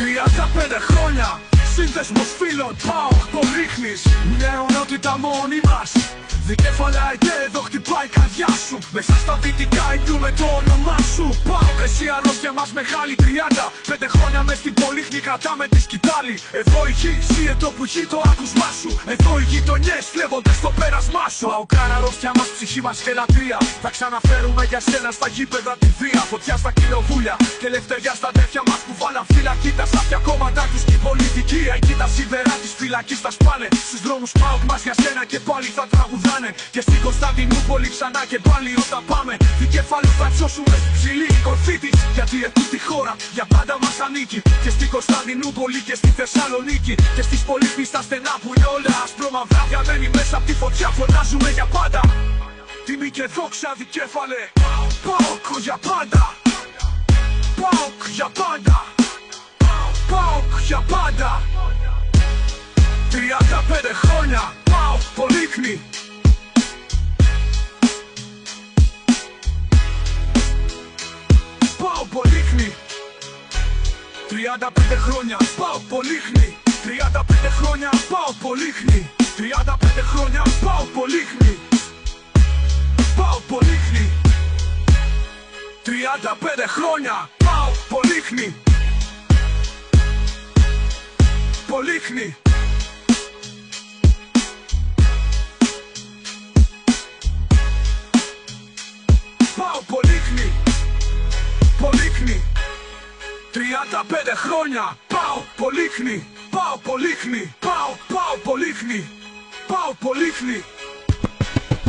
35 χρόνια σύνδεσμος φίλων, πάω, το ρίχνεις. Μια αιωνότητα μόνοι μας. Δικέφαλα εδώ χτυπάει η καρδιά σου. Μέσα στα δυτικά ηγιούμε το όνομά σου. Πάω, εσύ αρρώστια μας μεγάλη 35 χρόνια μες στην Πολύχνη κρατάμε τη σκητάλη. Εδώ η γη, σύετο που γη το άκουσμά σου. Εδώ οι γειτονιές κλέβονται στο πέρασμά σου. Πάω κάνα αρρώστια μας, ψυχή μας και λατρεία. Θα ξαναφέρουμε για σένα στα γήπεδα τη βία. Φωτιά στα κοινοβούλια και ελευθεριά στα αδέρφια μας που βάλαν φυλακή. Τα σάπια κόμματα τους και η πολιτική. Εκεί τα σίδερα της φυλακής θα σπάνε. Στους δρόμους πάω μας για σένα και πάλι θα τραγουδάνε. Και στην Κωνσταντινούπολη ξανά και πάλι όταν πάμε. Δικέφαλο θα τσώσουμε ψηλή η κορφή της. Γιατί ετούτη χώρα για πάντα μας ανήκει. Και στην Κωνσταντινούπολη και στη Θεσσαλονίκη. Και στις πολύχνη στα στενά που είναι όλα ασπρόμαυρα. Διαμένει μέσα από τη φωτιά, φωνάζουμε για πάντα. Τιμή και δόξα Δικέφαλε. ΠΑΟΚ για πάντα. ΠΑΟΚ για πάντα. ΠΑΟΚ για πάντα. 35 χρόνια ΠΑΟΚ Πολύχνη. ΠΑΟΚ Πολύχνη. 35 χρόνια ΠΑΟΚ Πολύχνη. 35 χρόνια ΠΑΟΚ Πολύχνη. 35 χρόνια ΠΑΟΚ Πολύχνη. ΠΑΟΚ Πολύχνη. 35 χρόνια ΠΑΟΚ Πολύχνη. Πολύχνη. ΠΑΟΚ Πολύχνη. Πολύχνη. 35 χρόνια ΠΑΟΚ Πολύχνη. ΠΑΟΚ Πολύχνη. ΠΑΟΚ Πολύχνη. ΠΑΟΚ Πολύχνη.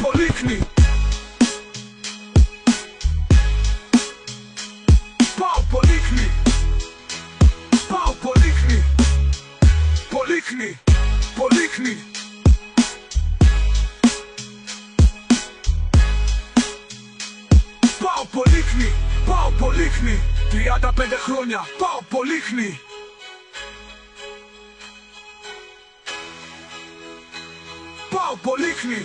Πολύχνη. ΠΑΟΚ Πολύχνη. ΠΑΟΚ Πολύχνη. Πολύχνη. Πολύχνη. ΠΑΟΚ Πολύχνη. ΠΑΟΚ Πολύχνη. 35 χρόνια ΠΑΟΚ Πολύχνη. ΠΑΟΚ Πολύχνη.